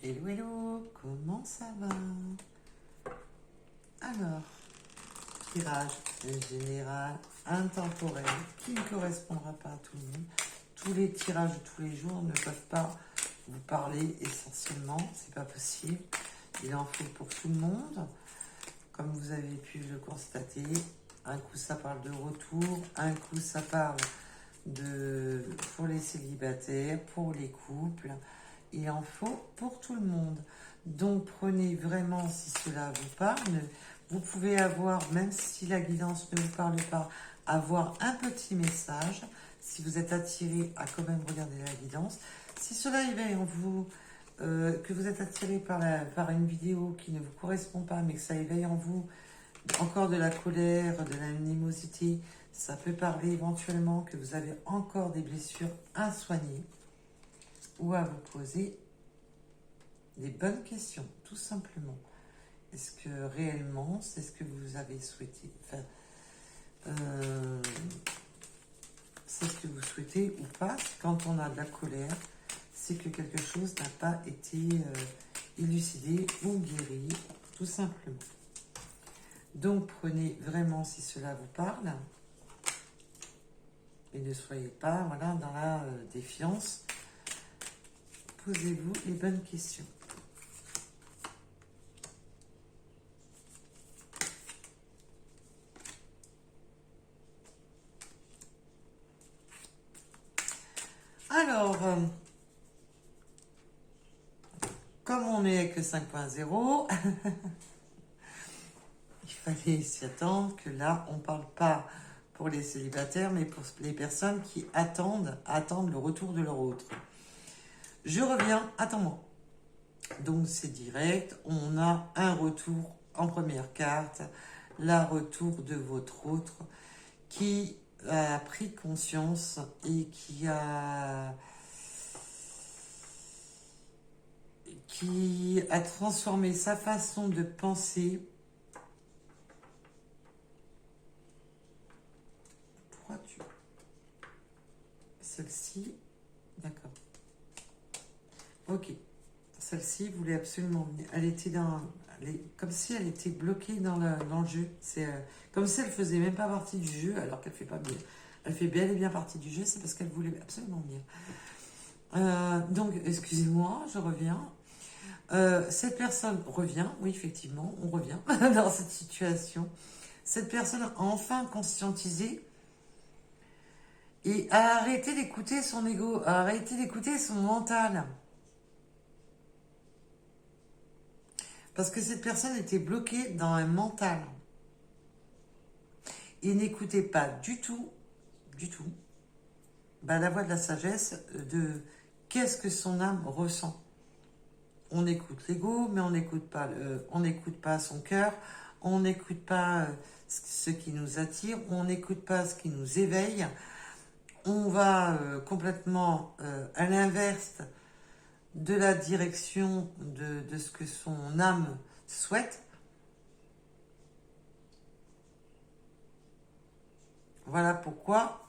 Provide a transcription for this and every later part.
Hello, hello, comment ça va? Alors, tirage général, intemporel, qui ne correspondra pas à tout le monde. Tous les tirages de tous les jours ne peuvent pas vous parler essentiellement, c'est pas possible. Il en faut pour tout le monde, comme vous avez pu le constater. Un coup ça parle de retour, un coup ça parle pour les célibataires, pour les couples. Il en faut pour tout le monde. Donc prenez vraiment si cela vous parle. Vous pouvez avoir, même si la guidance ne vous parle pas, avoir un petit message. Si vous êtes attiré à quand même regarder la guidance. Si cela éveille en vous, que vous êtes attiré par une vidéo qui ne vous correspond pas, mais que ça éveille en vous encore de la colère, de l'animosité, ça peut parler éventuellement que vous avez encore des blessures insoignées ou à vous poser des bonnes questions, tout simplement. Est-ce que réellement, c'est ce que vous avez souhaité? Enfin, c'est ce que vous souhaitez ou pas? Quand on a de la colère, c'est que quelque chose n'a pas été élucidé ou guéri, tout simplement. Donc, prenez vraiment si cela vous parle. Et ne soyez pas voilà, dans la défiance. Posez-vous les bonnes questions. Alors, comme on n'est que 5.0, il fallait s'y attendre que là, on ne parle pas pour les célibataires, mais pour les personnes qui attendent le retour de leur autre. Je reviens, attends-moi. Donc, c'est direct. On a un retour en première carte, la retour de votre autre qui a pris conscience et qui a transformé sa façon de penser. Pourquoi tu... Celle-ci, d'accord. Ok. Celle-ci voulait absolument... Elle était comme si elle était bloquée dans le jeu. C'est comme si elle faisait même pas partie du jeu, alors qu'elle fait pas bien. Elle fait bel et bien partie du jeu, c'est parce qu'elle voulait absolument bien. Donc, excusez-moi, je reviens. Cette personne revient, oui, effectivement, on revient dans cette situation. Cette personne a enfin conscientisé et a arrêté d'écouter son ego, a arrêté d'écouter son mental. Parce que cette personne était bloquée dans un mental. Et n'écoutait pas du tout, la voix de la sagesse de qu'est-ce que son âme ressent. On écoute l'ego, mais on n'écoute pas son cœur, on n'écoute pas ce qui nous attire, on n'écoute pas ce qui nous éveille. On va complètement à l'inverse de la direction de ce que son âme souhaite. Voilà pourquoi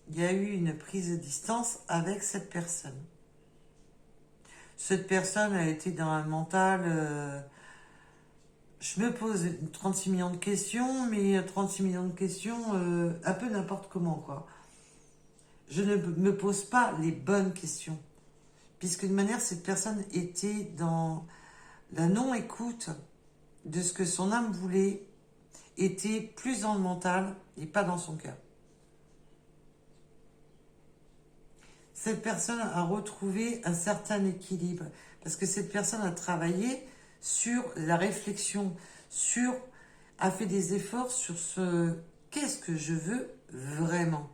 il y a eu une prise de distance avec cette personne. Cette personne a été dans un mental... je me pose 36 millions de questions, mais 36 millions de questions un peu n'importe comment, quoi. Je ne me pose pas les bonnes questions. Puisque de manière, cette personne était dans la non-écoute de ce que son âme voulait, était plus dans le mental et pas dans son cœur. Cette personne a retrouvé un certain équilibre parce que cette personne a travaillé sur la réflexion, a fait des efforts sur ce qu'est-ce que je veux vraiment.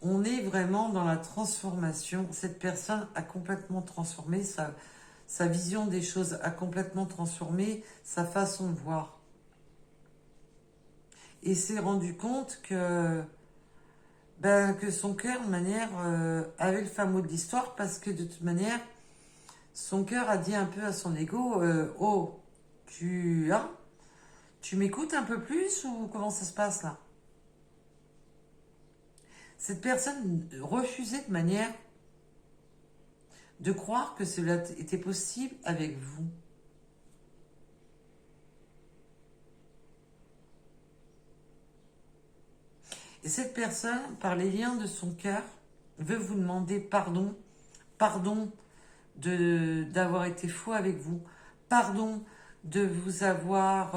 On est vraiment dans la transformation. Cette personne a complètement transformé sa vision des choses, a complètement transformé sa façon de voir. Et s'est rendu compte que son cœur, de manière, avait le fin mot de l'histoire parce que de toute manière, son cœur a dit un peu à son ego, oh, tu m'écoutes un peu plus ou comment ça se passe là? Cette personne refusait de manière de croire que cela était possible avec vous. Et cette personne, par les liens de son cœur, veut vous demander pardon, pardon d'avoir été faux avec vous, pardon de vous avoir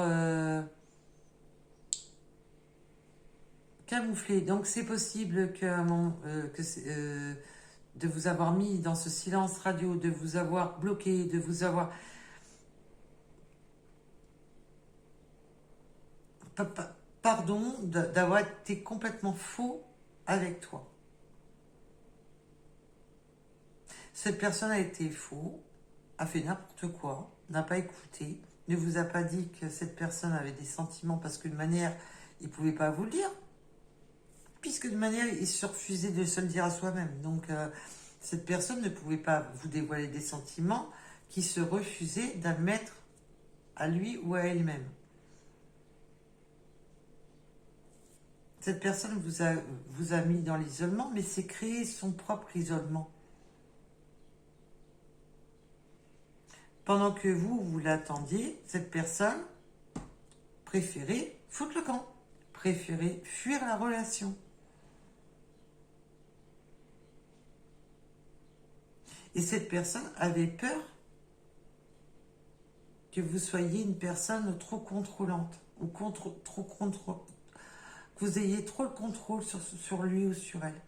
camouflé. Donc c'est possible de vous avoir mis dans ce silence radio, de vous avoir bloqué, de vous avoir... Pardon d'avoir été complètement faux avec toi. Cette personne a été faux, a fait n'importe quoi, n'a pas écouté, ne vous a pas dit que cette personne avait des sentiments parce qu'une manière, il ne pouvait pas vous le dire, puisque de manière, il se refusait de se le dire à soi-même. Donc, cette personne ne pouvait pas vous dévoiler des sentiments qui se refusaient d'admettre à lui ou à elle-même. Cette personne vous a mis dans l'isolement, mais c'est créer son propre isolement. Pendant que vous l'attendiez, cette personne préférait foutre le camp, préférait fuir la relation. Et cette personne avait peur que vous soyez une personne trop contrôlante, ou que vous ayez trop le contrôle sur lui ou sur elle.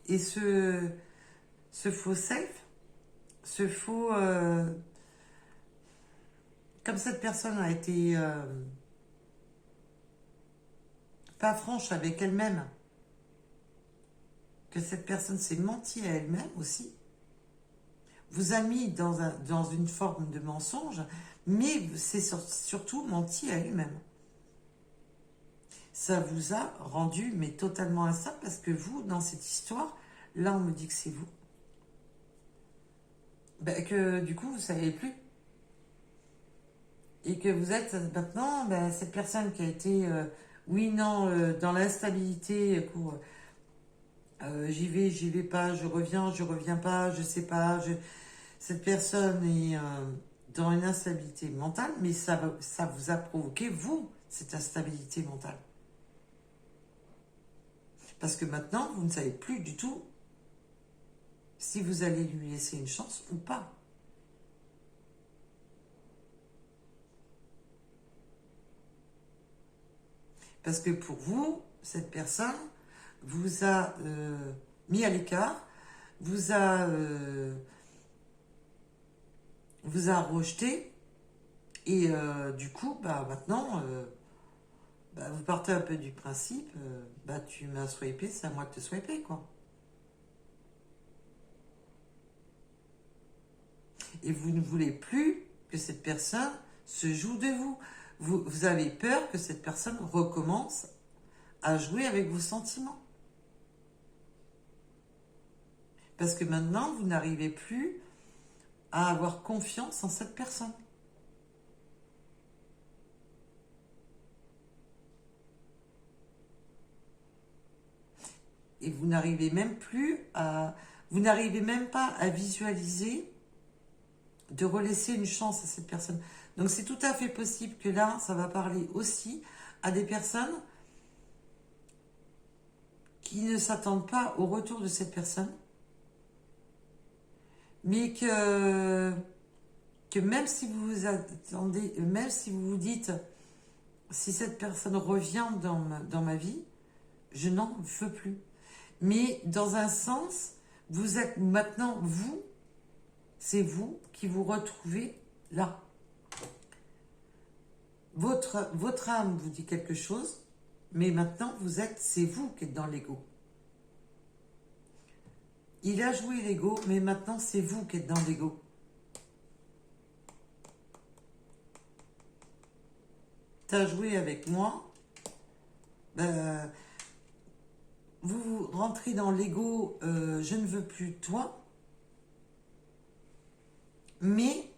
Et ce faux self, ce faux... comme cette personne a été pas franche avec elle-même, que cette personne s'est menti à elle-même aussi, vous a mis dans une forme de mensonge, mais c'est surtout menti à elle-même. Ça vous a rendu mais totalement instable parce que vous, dans cette histoire, là on me dit que c'est vous. Ben, que du coup vous ne savez plus. Et que vous êtes maintenant cette personne qui a été, dans l'instabilité pour j'y vais pas, je reviens pas, je sais pas, cette personne est dans une instabilité mentale, mais ça vous a provoqué, vous, cette instabilité mentale. Parce que maintenant, vous ne savez plus du tout si vous allez lui laisser une chance ou pas. Parce que pour vous, cette personne vous a mis à l'écart, vous a rejeté, et du coup, maintenant, vous partez un peu du principe, tu m'as swipé, c'est à moi de te swiper, quoi. Et vous ne voulez plus que cette personne se joue de vous. Vous avez peur que cette personne recommence à jouer avec vos sentiments. Parce que maintenant, vous n'arrivez plus à avoir confiance en cette personne. Et vous n'arrivez même pas à visualiser de relaisser une chance à cette personne. Donc c'est tout à fait possible que là, ça va parler aussi à des personnes qui ne s'attendent pas au retour de cette personne, mais que même si vous vous attendez, même si vous vous dites, si cette personne revient dans ma vie, je n'en veux plus. Mais dans un sens, vous êtes maintenant, c'est vous qui vous retrouvez là. Votre âme vous dit quelque chose, mais maintenant, c'est vous qui êtes dans l'ego. Il a joué l'ego, mais maintenant, c'est vous qui êtes dans l'ego. Tu as joué avec moi. Vous rentrez dans l'ego, je ne veux plus toi. Mais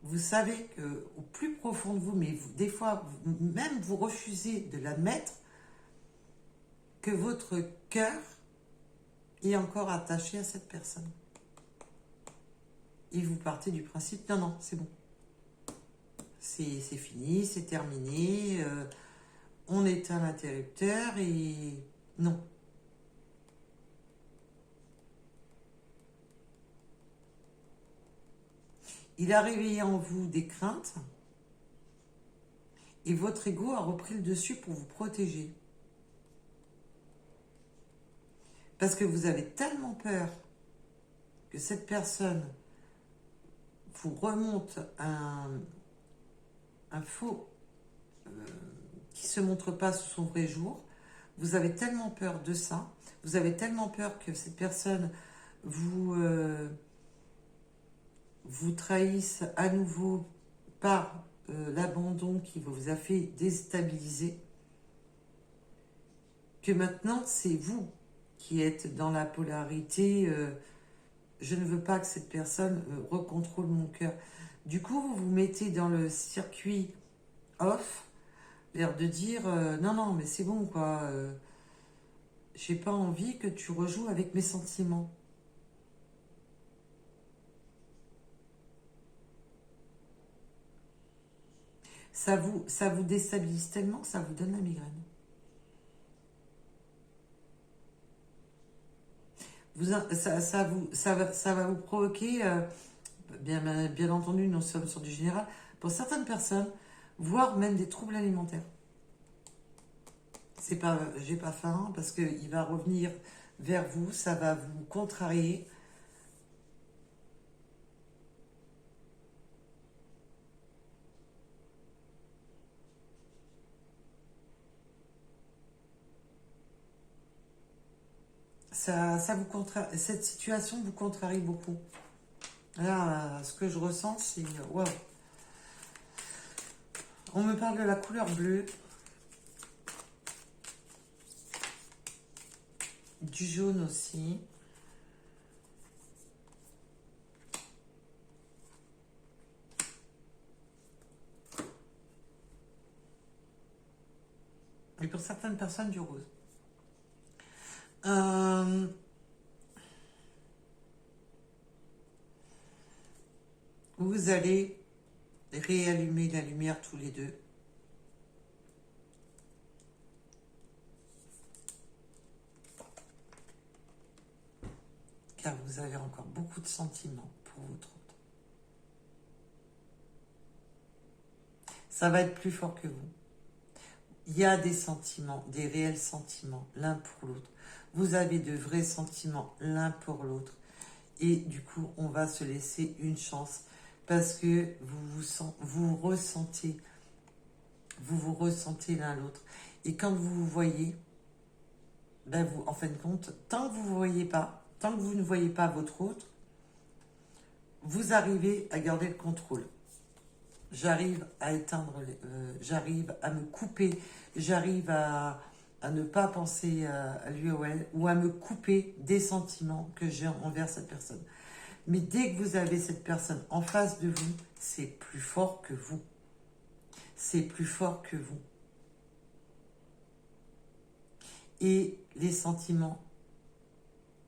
vous savez qu'au plus profond de vous, mais des fois, même vous refusez de l'admettre, que votre cœur est encore attaché à cette personne. Et vous partez du principe, non, non, c'est bon. C'est fini, c'est terminé. On éteint l'interrupteur et non. Il a réveillé en vous des craintes et votre ego a repris le dessus pour vous protéger. Parce que vous avez tellement peur que cette personne vous remonte un faux qui ne se montre pas sous son vrai jour. Vous avez tellement peur de ça. Vous avez tellement peur que cette personne vous trahisse à nouveau par l'abandon qui vous a fait déstabiliser, que maintenant c'est vous qui êtes dans la polarité je ne veux pas que cette personne recontrôle mon cœur. Du coup, vous vous mettez dans le circuit off, l'air de dire non, non, mais c'est bon quoi, j'ai pas envie que tu rejoues avec mes sentiments. Ça vous déstabilise tellement que ça vous donne la migraine. Ça va vous provoquer, bien entendu, nous sommes sur du général, pour certaines personnes, voire même des troubles alimentaires. C'est pas, j'ai pas faim, parce qu'il va revenir vers vous, ça va vous contrarier. Ça vous cette situation vous contrarie beaucoup. Là, ce que je ressens, c'est waouh. On me parle de la couleur bleue, du jaune aussi. Et pour certaines personnes, du rose. Vous allez réallumer la lumière tous les deux. Car vous avez encore beaucoup de sentiments pour votre autre. Ça va être plus fort que vous. Il y a des sentiments, des réels sentiments, l'un pour l'autre. Vous avez de vrais sentiments l'un pour l'autre. Et du coup, on va se laisser une chance parce que vous ressentez l'un l'autre. Et quand vous vous voyez, ben vous, en fin de compte, tant que vous ne voyez pas votre autre, vous arrivez à garder le contrôle. J'arrive à éteindre, j'arrive à me couper, j'arrive à ne pas penser à lui ou elle, ou à me couper des sentiments que j'ai envers cette personne. Mais dès que vous avez cette personne en face de vous, c'est plus fort que vous. C'est plus fort que vous. Et les sentiments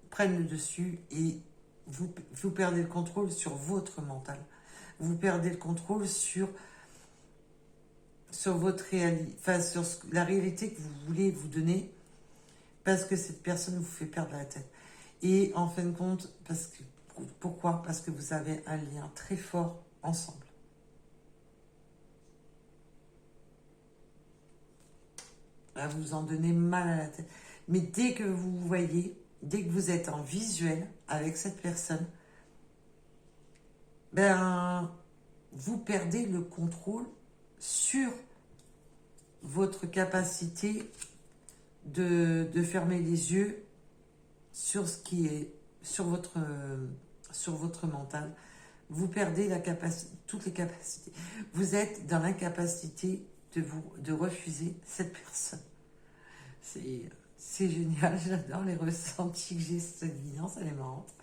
prennent le dessus et vous perdez le contrôle sur votre mental. Vous perdez le contrôle sur votre réalité, enfin sur la réalité que vous voulez vous donner, parce que cette personne vous fait perdre la tête. Et en fin de compte, pourquoi? Parce que vous avez un lien très fort ensemble. Là, vous en donnez mal à la tête. Mais dès que vous vous voyez, dès que vous êtes en visuel avec cette personne, ben, vous perdez le contrôle sur votre capacité de fermer les yeux sur ce qui est sur votre mental. Vous perdez la capacité, toutes les capacités. Vous êtes dans l'incapacité de refuser cette personne. C'est génial, j'adore les ressentis que j'ai cette évidence, elle est marrante.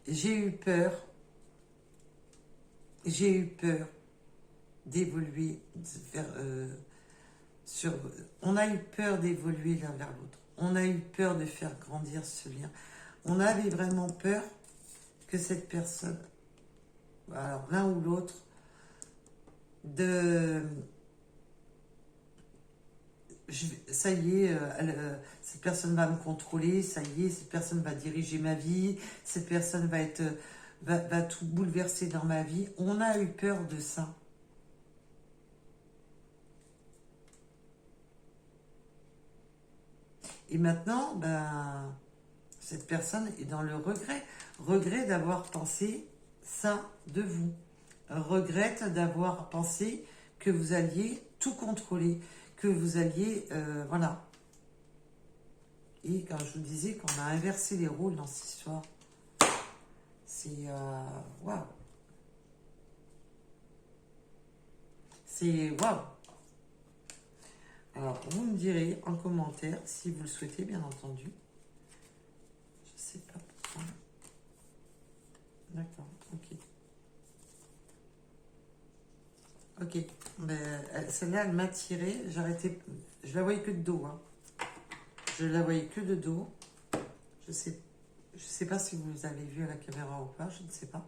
J'ai eu peur d'évoluer vers... on a eu peur d'évoluer l'un vers l'autre. On a eu peur de faire grandir ce lien. On avait vraiment peur que cette personne, alors l'un ou l'autre, ça y est, cette personne va me contrôler, ça y est, cette personne va diriger ma vie, cette personne va tout bouleverser dans ma vie. On a eu peur de ça. Et maintenant, ben, cette personne est dans le regret. Regret d'avoir pensé ça de vous. Regrette d'avoir pensé que vous alliez tout contrôler, que vous alliez... voilà. Et quand je vous disais qu'on a inversé les rôles dans cette histoire, c'est... waouh. C'est waouh. Alors, vous me direz en commentaire, si vous le souhaitez, bien entendu. Je sais pas pourquoi. D'accord, ok. Ok, ben, celle-là, elle m'a tiré. J'arrêtais, je la voyais que de dos. Hein. Je la voyais que de dos. Je sais pas si vous avez vu à la caméra ou pas, je ne sais pas.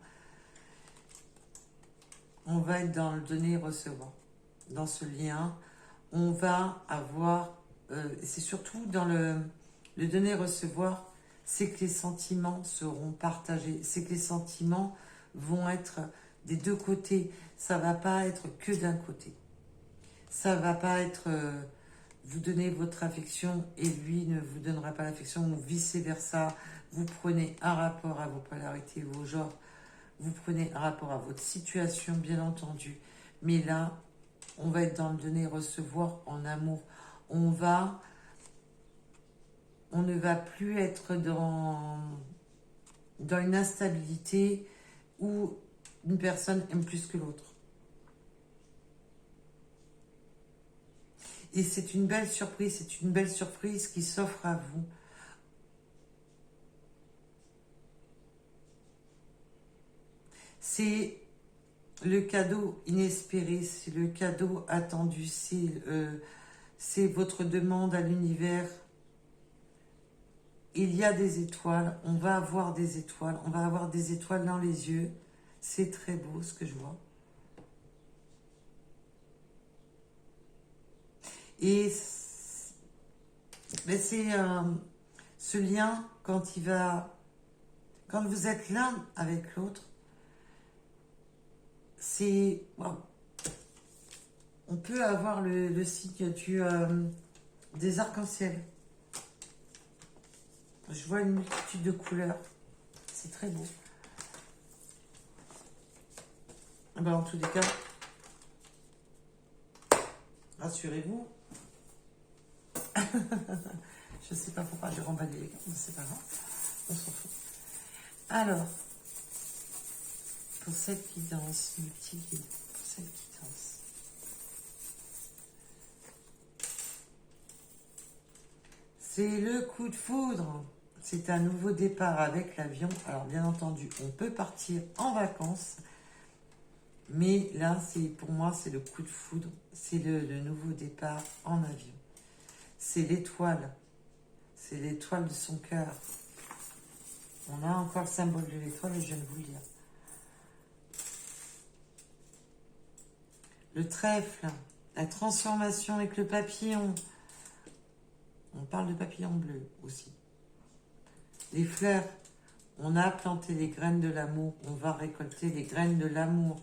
On va être dans le donner-recevoir, dans ce lien. On va avoir, c'est surtout dans le donner-recevoir, c'est que les sentiments seront partagés, c'est que les sentiments vont être des deux côtés. Ça va pas être que d'un côté. Ça va pas être vous donnez votre affection et lui ne vous donnera pas l'affection ou vice-versa. Vous prenez un rapport à vos polarités, vos genres. Vous prenez un rapport à votre situation, bien entendu. Mais là, on va être dans le donner-recevoir en amour. On ne va plus être dans une instabilité où une personne aime plus que l'autre. Et c'est une belle surprise qui s'offre à vous. C'est le cadeau inespéré, c'est le cadeau attendu, c'est votre demande à l'univers. Il y a des étoiles, on va avoir des étoiles, on va avoir des étoiles dans les yeux. C'est très beau ce que je vois. Et c'est ce lien quand vous êtes l'un avec l'autre, c'est wow. On peut avoir le signe des arcs-en-ciel. Je vois une multitude de couleurs. C'est très beau. Ben, en tous les cas, rassurez-vous. Je sais pas pourquoi j'ai remballé les cartes, mais c'est pas grave. On s'en fout. Alors, pour celle qui danse, pour celle qui danse. C'est le coup de foudre. C'est un nouveau départ avec l'avion. Alors, bien entendu, on peut partir en vacances. Mais là, pour moi, c'est le coup de foudre. C'est le nouveau départ en avion. C'est l'étoile. C'est l'étoile de son cœur. On a encore le symbole de l'étoile et je viens de vous le dire. Le trèfle, la transformation avec le papillon. On parle de papillon bleu aussi. Les fleurs, on a planté les graines de l'amour. On va récolter les graines de l'amour.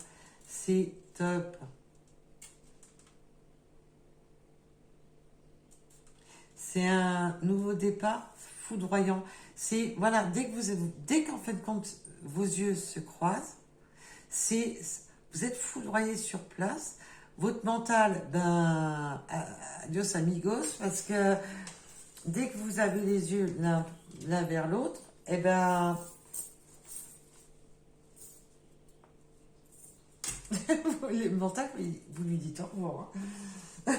C'est top. C'est un nouveau départ foudroyant. C'est, voilà, dès qu'en fin de compte, vos yeux se croisent, vous êtes foudroyé sur place. Votre mental, ben, adios amigos, parce que dès que vous avez les yeux l'un vers l'autre, eh ben, le mental, vous lui dites au revoir. Hein.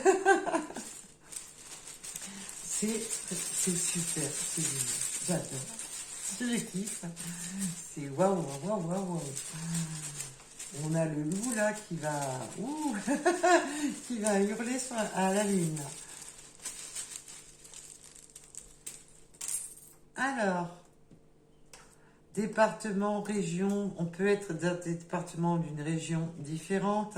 C'est super, c'est génial. J'adore. Je kiffe. C'est waouh, waouh, waouh, waouh. On a le loup là qui va, ouh, qui va hurler à la lune. Alors, département, région, on peut être d'un département d'une région différente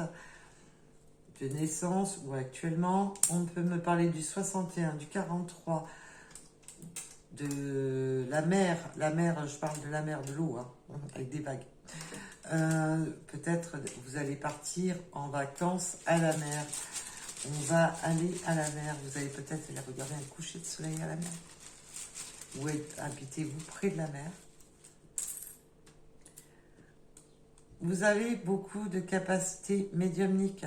de naissance ou actuellement. On peut me parler du 61, du 43, de la mer, je parle de la mer, de l'eau, hein, avec des vagues. Peut-être vous allez partir en vacances à la mer. On va aller à la mer. Vous allez peut-être aller regarder un coucher de soleil à la mer. Ou habitez-vous près de la mer. Vous avez beaucoup de capacités médiumniques.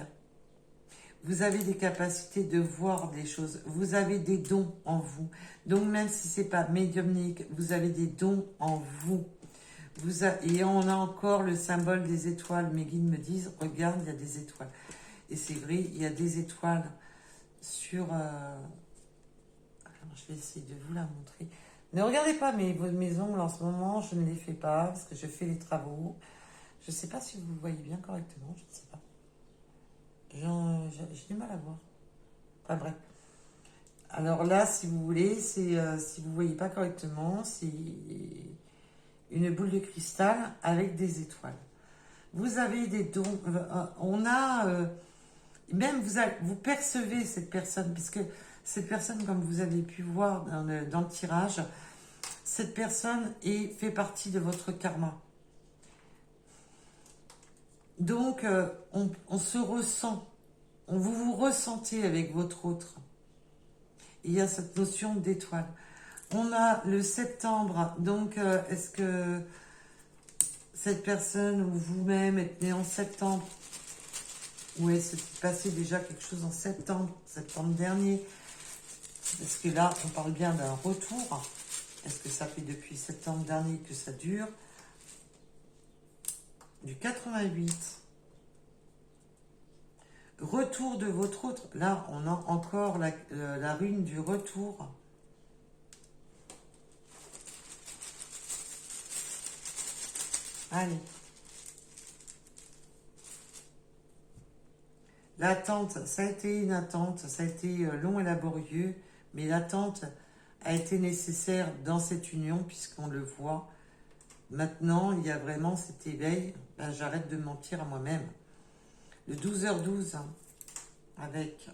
Vous avez des capacités de voir des choses. Vous avez des dons en vous. Donc même si c'est pas médiumnique, vous avez des dons en vous. Et on a encore le symbole des étoiles. Mes guides me disent, regarde, il y a des étoiles. Et c'est vrai, il y a des étoiles sur... Alors, je vais essayer de vous la montrer. Ne regardez pas mes ongles en ce moment, je ne les fais pas parce que je fais les travaux. Je ne sais pas si vous voyez bien correctement, je ne sais pas. J'ai du mal à voir. Enfin bref. Alors là, si vous voulez, si vous ne voyez pas correctement, c'est une boule de cristal avec des étoiles. Vous avez des dons. On a... même vous percevez cette personne, puisque cette personne, comme vous avez pu voir dans le tirage, cette personne fait partie de votre karma. Donc, on se ressent, vous vous ressentez avec votre autre. Il y a cette notion d'étoile. On a le septembre, donc est-ce que cette personne ou vous-même êtes né en septembre? Ou est-ce qu'il s'est passé déjà quelque chose en septembre dernier? Parce que là, on parle bien d'un retour. Est-ce que ça fait depuis septembre dernier que ça dure? Du 88. Retour de votre autre. Là, on a encore la rune du retour. Allez. L'attente, ça a été une attente, ça a été long et laborieux, mais l'attente a été nécessaire dans cette union, puisqu'on le voit. Maintenant, il y a vraiment cet éveil. Ben, j'arrête de mentir à moi-même. Le 12h12, hein, avec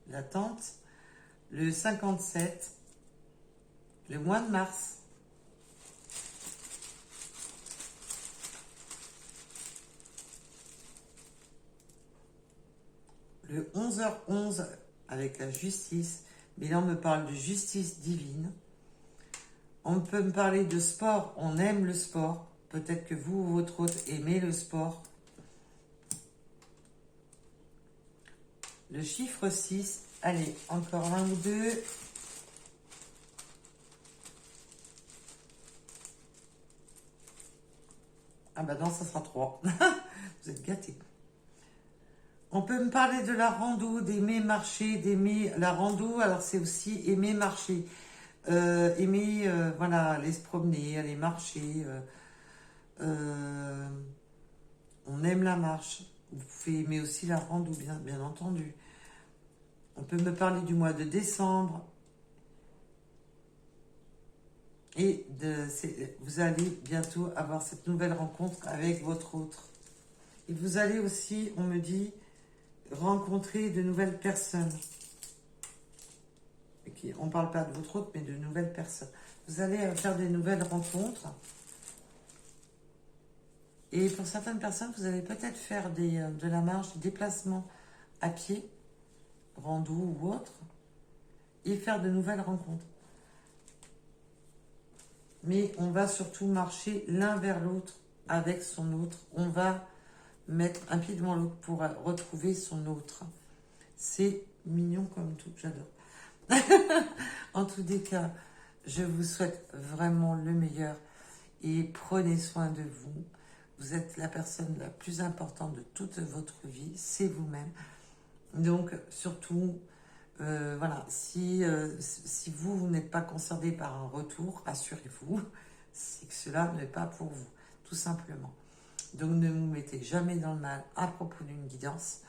l'attente. Le 57, le mois de mars. Le 11h11 avec la justice, mais là on me parle de justice divine. On peut me parler de sport, on aime le sport. Peut-être que vous ou votre autre aimez le sport. Le chiffre 6, allez, encore un ou deux. Ah bah non, ça sera 3. Vous êtes gâtés. On peut me parler de la rando, d'aimer marcher, d'aimer la rando. Alors c'est aussi aimer marcher, voilà, aller se promener, aller marcher. On aime la marche. Vous pouvez aimer aussi la rando, bien entendu. On peut me parler du mois de décembre. Et vous allez bientôt avoir cette nouvelle rencontre avec votre autre. Et vous allez aussi, on me dit, rencontrer de nouvelles personnes. On ne parle pas de votre autre, mais de nouvelles personnes. Vous allez faire des nouvelles rencontres. Et pour certaines personnes, vous allez peut-être faire de la marche, des déplacements à pied, rando ou autre, et faire de nouvelles rencontres. Mais on va surtout marcher l'un vers l'autre avec son autre. On va mettre un pied devant l'autre pour retrouver son autre. C'est mignon comme tout, j'adore. En tous les cas, je vous souhaite vraiment le meilleur et prenez soin de vous. Vous êtes la personne la plus importante de toute votre vie, c'est vous-même. Donc, surtout, voilà, si vous n'êtes pas concerné par un retour, rassurez-vous, c'est que cela n'est pas pour vous, tout simplement. Donc ne vous mettez jamais dans le mal à propos d'une guidance.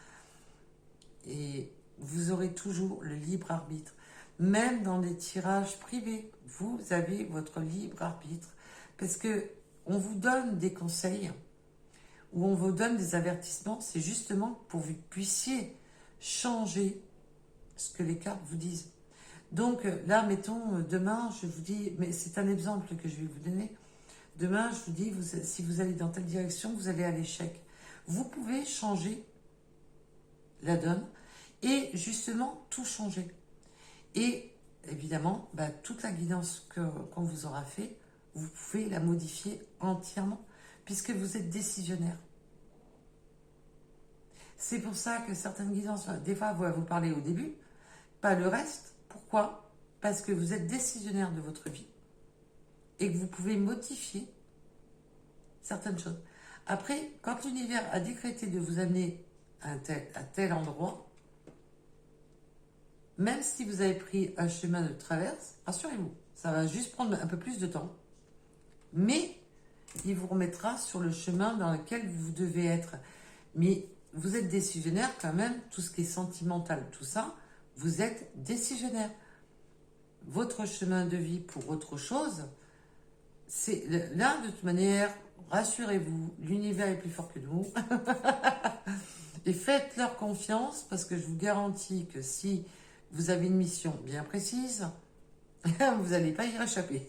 Et vous aurez toujours le libre arbitre. Même dans des tirages privés, vous avez votre libre arbitre. Parce que on vous donne des conseils ou on vous donne des avertissements, c'est justement pour que vous puissiez changer ce que les cartes vous disent. Donc là, mettons, demain, je vous dis, mais c'est un exemple que je vais vous donner. Demain, je vous dis, si vous allez dans telle direction, vous allez à l'échec. Vous pouvez changer la donne et justement tout changer. Et évidemment, toute la guidance qu'on vous aura fait, vous pouvez la modifier entièrement puisque vous êtes décisionnaire. C'est pour ça que certaines guidances, des fois, vont vous parler au début, pas le reste. Pourquoi? Parce que vous êtes décisionnaire de votre vie et que vous pouvez modifier certaines choses. Après, quand l'univers a décrété de vous amener à tel endroit, même si vous avez pris un chemin de traverse, rassurez-vous, ça va juste prendre un peu plus de temps. Mais il vous remettra sur le chemin dans lequel vous devez être. Mais vous êtes décisionnaire quand même, tout ce qui est sentimental, tout ça, vous êtes décisionnaire. Votre chemin de vie pour autre chose, c'est là, de toute manière, rassurez-vous, l'univers est plus fort que nous. Et faites-leur confiance parce que je vous garantis que si vous avez une mission bien précise, vous n'allez pas y réchapper.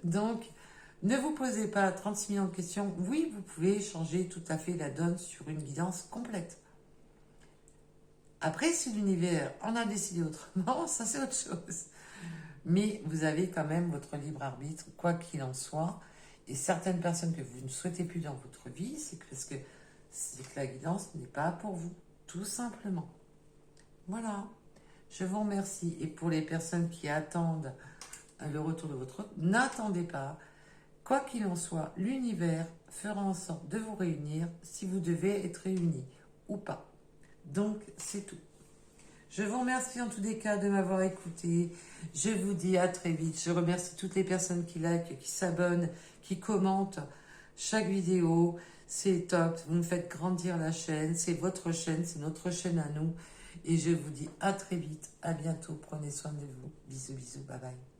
Donc, ne vous posez pas 36 millions de questions. Oui, vous pouvez changer tout à fait la donne sur une guidance complète. Après, si l'univers en a décidé autrement, ça c'est autre chose. Mais vous avez quand même votre libre arbitre, quoi qu'il en soit. Et certaines personnes que vous ne souhaitez plus dans votre vie, c'est que la guidance n'est pas pour vous, tout simplement. Voilà. Je vous remercie. Et pour les personnes qui attendent le retour de votre hôte, n'attendez pas. Quoi qu'il en soit, l'univers fera en sorte de vous réunir si vous devez être réunis ou pas. Donc, c'est tout. Je vous remercie en tous les cas de m'avoir écouté. Je vous dis à très vite. Je remercie toutes les personnes qui likent, qui s'abonnent, qui commentent chaque vidéo. C'est top. Vous me faites grandir la chaîne. C'est votre chaîne, c'est notre chaîne à nous. Et je vous dis à très vite. À bientôt. Prenez soin de vous. Bisous, bisous. Bye bye.